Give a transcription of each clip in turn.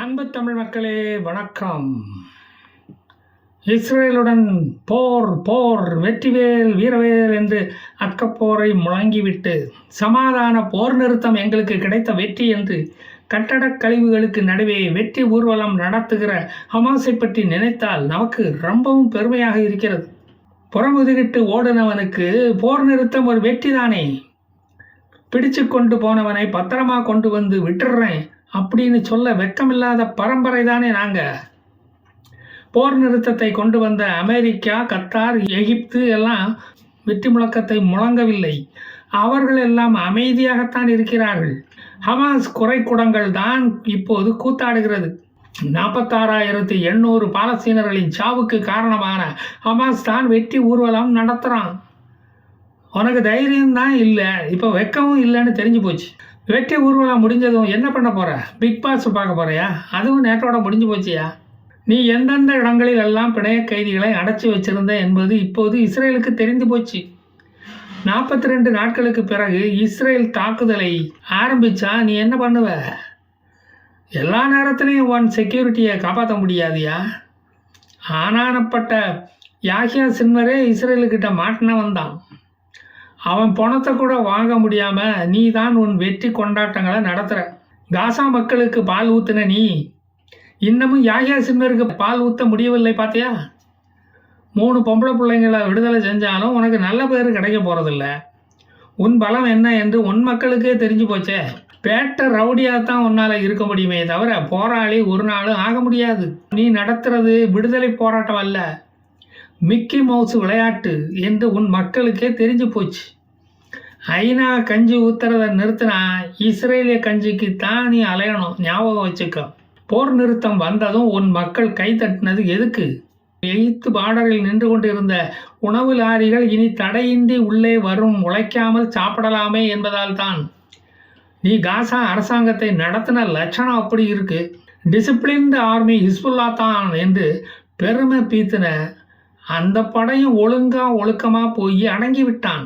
அன்பு தமிழ் மக்களே வணக்கம். இஸ்ரேலுடன் போர் போர் வெற்றிவேல் வீரவேல் என்று அக்கப்போரை முழங்கிவிட்டு சமாதான போர் நிறுத்தம் எங்களுக்கு கிடைத்த வெற்றி என்று கட்டடக் கழிவுகளுக்கு நடுவே வெற்றி ஊர்வலம் நடத்துகிற ஹமாஸை பற்றி நினைத்தால் நமக்கு ரொம்பவும் பெருமையாக இருக்கிறது. புறமுதுகிட்டு ஓடுனவனுக்கு போர் நிறுத்தம் ஒரு வெற்றி தானே. பிடிச்சு கொண்டு போனவனை பத்திரமா கொண்டு வந்து விட்டுடுறேன் அப்படின்னு சொல்ல வெக்கமில்லாத பரம்பரை தானே நாங்கள். போர் நிறுத்தத்தை கொண்டு வந்த அமெரிக்கா, கத்தார், எகிப்து எல்லாம் வெற்றி முழக்கத்தை முழங்கவில்லை. அவர்கள் எல்லாம் அமைதியாகத்தான் இருக்கிறார்கள். ஹமாஸ் குறைக்குடங்கள் தான் இப்போது கூத்தாடுகிறது. 46,800 பாலஸ்தீனர்களின் சாவுக்கு காரணமான ஹமாஸ் தான் வெற்றி ஊர்வலம் நடத்துகிறான். உனக்கு தைரியம்தான் இல்லை, இப்போ வெக்கவும் இல்லைன்னு தெரிஞ்சு போச்சு. வெற்றி ஊர்வலம் முடிஞ்சதும் என்ன பண்ண போகிற? பிக் பாஸ் பார்க்க போகிறியா? அதுவும் நேற்றோட முடிஞ்சு போச்சியா? நீ எந்தெந்த இடங்களில் எல்லாம் பிணைய கைதிகளை அடைச்சி வச்சிருந்த என்பது இப்போது இஸ்ரேலுக்கு தெரிந்து போச்சு. 42 நாட்களுக்கு பிறகு இஸ்ரேல் தாக்குதலை ஆரம்பித்தா நீ என்ன பண்ணுவ? எல்லா நேரத்துலையும் உன் செக்யூரிட்டியை காப்பாற்ற முடியாதியா? ஆனானப்பட்ட யாஹ்யா சின்வரே இஸ்ரேலுக்கிட்ட மாட்டினவன் தான். அவன் பணத்தை கூட வாங்க முடியாமல் நீ தான் உன் வெற்றி கொண்டாட்டங்களை நடத்துகிற. காசா மக்களுக்கு பால் ஊற்றுன நீ இன்னமும் யாஹ்யா சின்வருக்கு பால் ஊற்ற முடியவில்லை பார்த்தியா? 3 பொம்பளை பிள்ளைங்களை விடுதலை செஞ்சாலும் உனக்கு நல்ல பேர் கிடைக்க போகிறதில்ல. உன் பலம் என்ன என்று உன் மக்களுக்கே தெரிஞ்சு போச்சே. பேட்ட ரவுடியாக தான் உன்னால் இருக்க முடியுமே தவிர போராளி ஒரு நாளும் ஆக முடியாது. நீ நடத்துறது விடுதலை போராட்டம் அல்ல, மிக்கி மவுஸ் விளையாட்டு என்று உன் மக்களுக்கே தெரிஞ்சு போச்சு. ஐநா கஞ்சி ஊத்துறத நிறுத்தினா இஸ்ரேலிய கஞ்சிக்கு தான் நீ அலையணும், ஞாபகம் வச்சுக்க. போர் நிறுத்தம் வந்ததும் உன் மக்கள் கை தட்டினது எதுக்கு? எகிப்து பார்டரில் நின்று கொண்டு இருந்த உணவு லாரிகள் இனி தடையின்றி உள்ளே வரும், உழைக்காமல் சாப்பிடலாமே என்பதால் தான். நீ காசா அரசாங்கத்தை நடத்தின லட்சணம் அப்படி இருக்கு. டிசிப்ளின்டு ஆர்மி ஹிஸ்புல்லா தான் என்று பெருமை பீத்தின அந்த படையும் ஒழுக்கமாக போய் அடங்கி விட்டான்.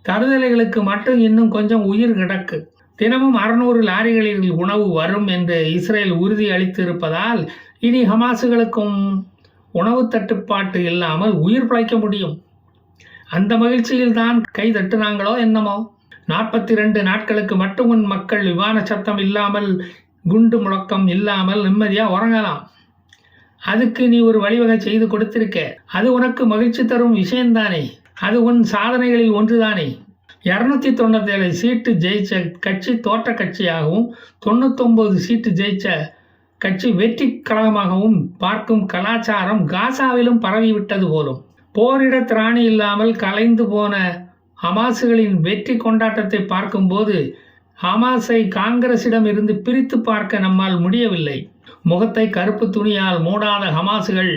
தருதலைகளுக்கு மட்டும் இன்னும் கொஞ்சம் உயிர் கிடக்கு. தினமும் 600 லாரிகளில் உணவு வரும் என்று இஸ்ரேல் உறுதி அளித்து இருப்பதால் இனி ஹமாஸுகளுக்கும் உணவு தட்டுப்பாட்டு இல்லாமல் உயிர் பிழைக்க முடியும். அந்த மகிழ்ச்சியில் தான் கை தட்டுனாங்களோ என்னமோ. 42 நாட்களுக்கு மட்டும் உன் மக்கள் விமான சத்தம் இல்லாமல், குண்டு முழக்கம் இல்லாமல் நிம்மதியாக உறங்கலாம். அதுக்கு நீ ஒரு வழிவகை செய்து கொடுத்திருக்க. அது உனக்கு மகிழ்ச்சி தரும் விஷயம்தானே. அது உன் சாதனைகளில் ஒன்றுதானே. 297 சீட்டு ஜெயிச்ச கட்சி தோற்ற கட்சியாகவும் 99 சீட்டு ஜெயிச்ச கட்சி வெற்றி கழகமாகவும் பார்க்கும் கலாச்சாரம் காசாவிலும் பரவிவிட்டது போலும். போரிட திராணி இல்லாமல் கலைந்து போன ஹமாஸுகளின் வெற்றி கொண்டாட்டத்தை பார்க்கும்போது ஹமாஸை காங்கிரஸிடம் இருந்து பிரித்து பார்க்க நம்மால் முடியவில்லை. முகத்தை கருப்பு துணியால் மூடாத ஹமாஸுகள்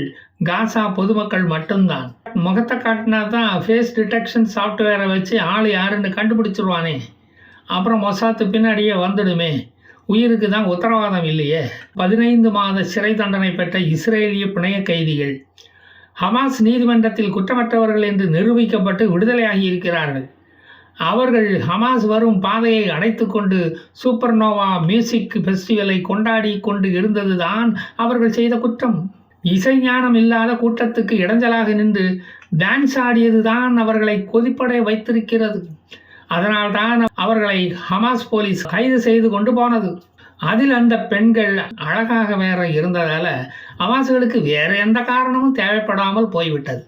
காசா பொதுமக்கள் மட்டும்தான். முகத்தை காட்டினா தான் ஃபேஸ் டிடெக்ஷன் சாஃப்ட்வேரை வச்சு ஆள் யாருன்னு கண்டுபிடிச்சிருவானே. அப்புறம் மொசாத்து பின்னாடியே வந்துடுமே. உயிருக்கு தான் உத்தரவாதம் இல்லையே. 15 மாத சிறை தண்டனை பெற்ற இஸ்ரேலிய பிணைய கைதிகள் ஹமாஸ் நீதிமன்றத்தில் குற்றமற்றவர்கள் என்று நிரூபிக்கப்பட்டு விடுதலையாகி இருக்கிறார்கள். அவர்கள் ஹமாஸ் வரும் பாதையை அடைத்து கொண்டு சூப்பர்னோவா மியூசிக் ஃபெஸ்டிவலை கொண்டாடி கொண்டு இருந்தது தான் அவர்கள் செய்த குற்றம். இசை ஞானம் இல்லாத கூட்டத்துக்கு இடைஞ்சலாக நின்று டான்ஸ் ஆடியது தான் அவர்களை கொதிப்படை வைத்திருக்கிறது. அதனால்தான் அவர்களை ஹமாஸ் போலீஸ் கைது செய்து கொண்டு போனது. அதில் அந்த பெண்கள் அழகாக வேற இருந்ததால் ஹமாஸுகளுக்கு வேற எந்த காரணமும் தேவைப்படாமல் போய்விட்டது.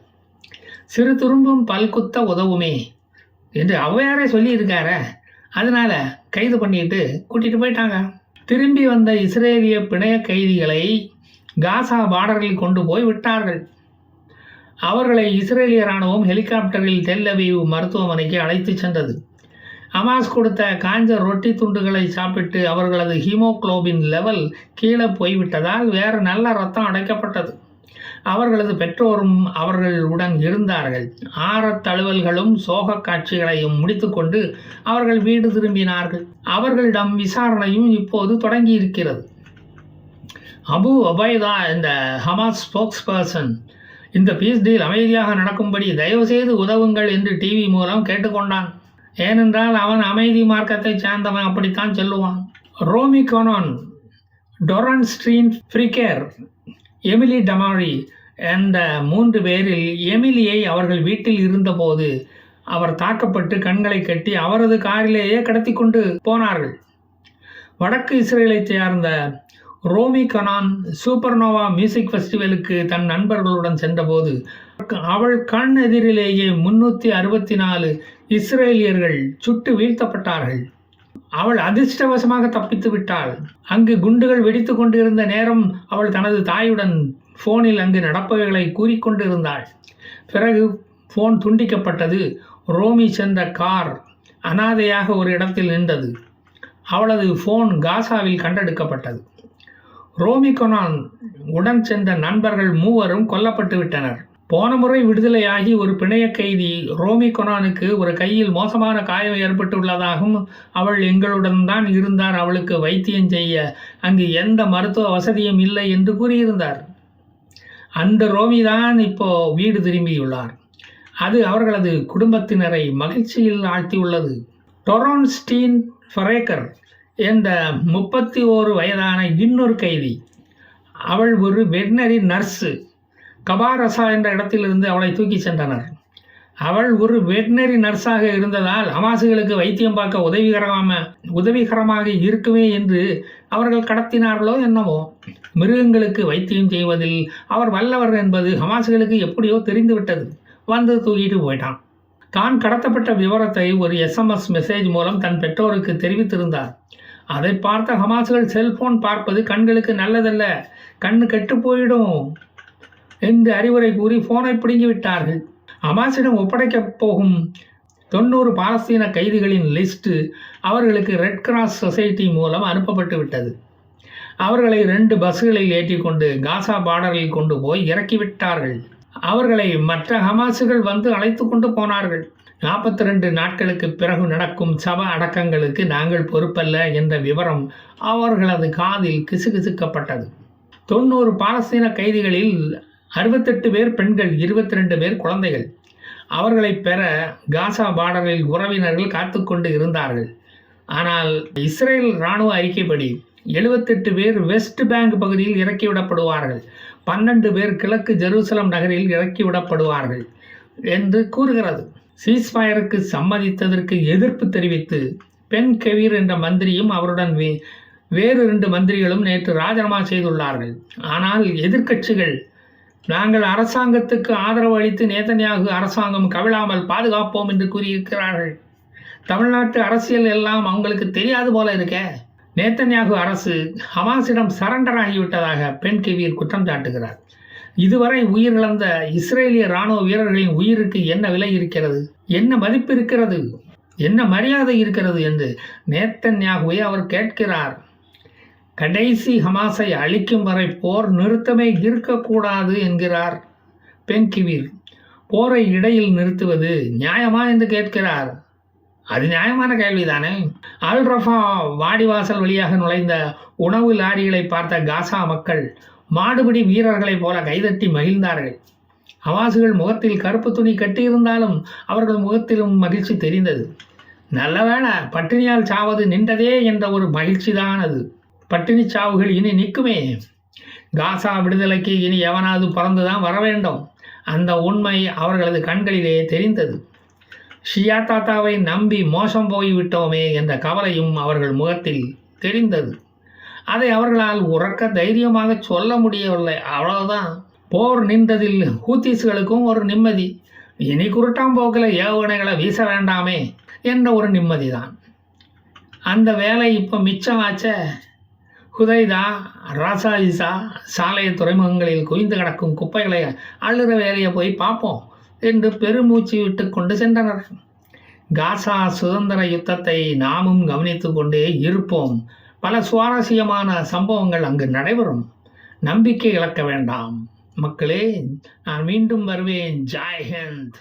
சிறு துரும்பும் பல்குத்த உதவுமே என்று ஔவையாரே சொல்லியிருக்கார. அதனால கைது பண்ணிட்டு கூட்டிட்டு போயிட்டாங்க. திரும்பி வந்த இஸ்ரேலிய பிணைய கைதிகளை காசா பார்டரில் கொண்டு போய் விட்டார்கள். அவர்களை இஸ்ரேலிய இராணுவம் ஹெலிகாப்டரில் டெல் அவீவ் மருத்துவமனைக்கு அழைத்து சென்றது. ஹமாஸ் கொடுத்த காஞ்ச ரொட்டி துண்டுகளை சாப்பிட்டு அவர்களது ஹீமோகுளோபின் லெவல் கீழே போய்விட்டதால் வேறு நல்ல ரத்தம் அடைக்கப்பட்டது. அவர்களது பெற்றோரும் அவர்களுடன் இருந்தார்கள். ஆரத் தழுவல்களும் சோக காட்சிகளையும் முடித்துக்கொண்டு அவர்கள் வீடு திரும்பினார்கள். அவர்களிடம் விசாரணையும் இப்போது தொடங்கி இருக்கிறது. அபு ஒபைதா இந்த ஹமாஸ் ஸ்போக்ஸ் பர்சன் இந்த பீஸ் டீல் அமைதியாக நடக்கும்படி தயவுசெய்து உதவுங்கள் என்று டிவி மூலம் கேட்டுக்கொண்டான். ஏனென்றால் அவன் அமைதி மார்க்கத்தை சார்ந்தவன், அப்படித்தான் சொல்லுவான். ரோமி கோனான் டொரன் ஸ்ட்ரீன் ஃப்ரிகேர், எமிலி டமாரி என்ற 3 பேரில் எமிலியை அவர்கள் வீட்டில் இருந்தபோது அவர் தாக்கப்பட்டு கண்களை கட்டி அவரது காரிலேயே கடத்தி கொண்டு போனார்கள். வடக்கு இஸ்ரேலைச் சேர்ந்த ரோமி கனான் சூப்பர்னோவா மியூசிக் ஃபெஸ்டிவலுக்கு தன் நண்பர்களுடன் சென்றபோது அவள் கண் எதிரிலேயே 364 இஸ்ரேலியர்கள் சுட்டு வீழ்த்தப்பட்டார்கள். அவள் அதிர்ஷ்டவசமாக தப்பித்து விட்டாள். அங்கு குண்டுகள் வெடித்து கொண்டிருந்த நேரம் அவள் தனது தாயுடன் ஃபோனில் அங்கு நடப்பவைகளை கூறிக்கொண்டிருந்தாள். பிறகு ஃபோன் துண்டிக்கப்பட்டது. ரோமி சென்ற கார் அனாதையாக ஒரு இடத்தில் நின்றது. அவளது ஃபோன் காசாவில் கண்டெடுக்கப்பட்டது. ரோமி கொனான் உடன் சென்ற நண்பர்கள் 3 கொல்லப்பட்டு விட்டனர். போன முறை விடுதலையாகி ஒரு பிணைய கைதி ரோமி கொனானுக்கு ஒரு கையில் மோசமான காயம் ஏற்பட்டுள்ளதாகவும் அவள் எங்களுடன் தான் இருந்தார், அவளுக்கு வைத்தியம் செய்ய அங்கு எந்த மருத்துவ வசதியும் இல்லை என்று கூறியிருந்தார். அந்த ரோமி தான் இப்போ வீடு திரும்பியுள்ளார். அது அவர்களது குடும்பத்தினரை மகிழ்ச்சியில் ஆழ்த்தியுள்ளது. டொரான் ஸ்டீன் ஃபரேக்கர் என்ற 31 வயதான இன்னொரு கைதி. அவள் ஒரு வெட்னரி நர்ஸு. கபாரசா என்ற இடத்திலிருந்து அவளை தூக்கி சென்றனர். அவள் ஒரு வெட்னரி நர்ஸாக இருந்ததால் ஹமாஸுகளுக்கு வைத்தியம் பார்க்க உதவிகரமாக இருக்குமே என்று அவர்கள் கடத்தினார்களோ என்னவோ. மிருகங்களுக்கு வைத்தியம் செய்வதில் அவர் வல்லவர் என்பது ஹமாஸுகளுக்கு எப்படியோ தெரிந்துவிட்டது. வந்து தூக்கிட்டு போயிட்டான். தான் கடத்தப்பட்ட விவரத்தை ஒரு SMS மெசேஜ் மூலம் தன் பெற்றோருக்கு தெரிவித்திருந்தார். அதை பார்த்த ஹமாஸ்கள் செல்போன் பார்ப்பது கண்களுக்கு நல்லதல்ல, கண்ணு கெட்டு போயிடும் என்று அறிவுரை கூறி போனை பிடுங்கிவிட்டார்கள். ஹமாஸிடம் ஒப்படைக்கப் போகும் 90 பாலஸ்தீன கைதிகளின் லிஸ்ட்டு அவர்களுக்கு ரெட் கிராஸ் சொசைட்டி மூலம் அனுப்பப்பட்டு விட்டது. அவர்களை 2 பஸ்களில் ஏற்றிக்கொண்டு காசா பார்டரில் கொண்டு போய் இறக்கிவிட்டார்கள். அவர்களை மற்ற ஹமாஸுகள் வந்து அழைத்து கொண்டு போனார்கள். 42 நாட்களுக்கு பிறகு நடக்கும் சப அடக்கங்களுக்கு நாங்கள் பொறுப்பல்ல என்ற விவரம் அவர்களது காதில் கிசுகிசுக்கப்பட்டது. 90 பாலஸ்தீன கைதிகளில் 68 பேர் பெண்கள், 22 பேர் குழந்தைகள். அவர்களை பெற காசா பார்டரில் உறவினர்கள் காத்து கொண்டு இருந்தார்கள். ஆனால் இஸ்ரேல் இராணுவ அறிக்கைப்படி 78 பேர் வெஸ்ட் பேங்க் பகுதியில் இறக்கிவிடப்படுவார்கள், 12 பேர் கிழக்கு ஜெருசலம் நகரில் இறக்கிவிடப்படுவார்கள் என்று கூறுகிறது. சீஸ்ஃபயருக்கு சம்மதித்ததற்கு எதிர்ப்பு தெரிவித்து பென் கெவீர் என்ற மந்திரியும் அவருடன் வேறு 2 மந்திரிகளும் நேற்று ராஜினாமா செய்துள்ளார்கள். ஆனால் எதிர்க்கட்சிகள் நாங்கள் அரசாங்கத்துக்கு ஆதரவு அளித்து நேதன்யாகு அரசாங்கம் கவிழாமல் பாதுகாப்போம் என்று கூறியிருக்கிறார்கள். தமிழ்நாட்டு அரசியல் எல்லாம் அவங்களுக்கு தெரியாது போல இருக்க. நேதன்யாகு அரசு ஹமாஸிடம் சரண்டர் ஆகிவிட்டதாக பென் கெவீர் குற்றம் சாட்டுகிறார். இதுவரை உயிரிழந்த இஸ்ரேலிய இராணுவ வீரர்களின் உயிருக்கு என்ன விலை இருக்கிறது, என்ன மதிப்பு இருக்கிறது, என்ன மரியாதை இருக்கிறது என்று நேதன்யாகுவை அவர் கேட்கிறார். கடைசி ஹமாஸை அழிக்கும் வரை போர் நிறுத்தமே இருக்கக்கூடாது என்கிறார் பென் கெவீர். போரை இடையில் நிறுத்துவது நியாயமா என்று கேட்கிறார். அது நியாயமான கேள்விதானே. அல் ரஃபா வாடிவாசல் வழியாக நுழைந்த உணவு லாரிகளை பார்த்த காசா மக்கள் மாடுபிடி வீரர்களைப் போல கைதட்டி மகிழ்ந்தார்கள். ஹமாஸுகள் முகத்தில் கருப்பு துணி கட்டியிருந்தாலும் அவர்கள் முகத்திலும் மகிழ்ச்சி தெரிந்தது. நல்லவேளை பட்டினியால் சாவது நின்றதே என்ற ஒரு மகிழ்ச்சி தான் அது. பட்டினி சாவுகள் இனி நிற்குமே. காசா விடுதலைக்கு இனி எவனாவது பறந்துதான் வர வேண்டும். அந்த உண்மை அவர்களது கண்களிலே தெரிந்தது. ஷியா தாத்தாவை நம்பி மோசம் போய்விட்டோமே என்ற கவலையும் அவர்கள் முகத்தில் தெரிந்தது. அதை அவர்களால் உறக்க தைரியமாக சொல்ல முடியவில்லை. அவ்வளவுதான். போர் நின்றதில் ஹூத்திஸ்களுக்கும் ஒரு நிம்மதி. இனி குருட்டாம்போக்கில் ஏவுகணைகளை வீச வேண்டாமே என்ற ஒரு நிம்மதி தான். அந்த வேலை இப்போ மிச்சமாச்ச. ஹுதைதா, ராசா இசா சாலை துறைமுகங்களில் குவிந்து கிடக்கும் குப்பைகளை அள்ளுற வேலையை போய் பார்ப்போம் என்று பெருமூச்சு விட்டு கொண்டு சென்றனர். காசா சுதந்திர யுத்தத்தை நாமும் கவனித்து கொண்டே இருப்போம். பல சுவாரஸ்யமான சம்பவங்கள் அங்கு நடைபெறும். நம்பிக்கை இழக்க வேண்டாம் மக்களே. நான் மீண்டும் வருவேன். ஜெய் ஹிந்த்.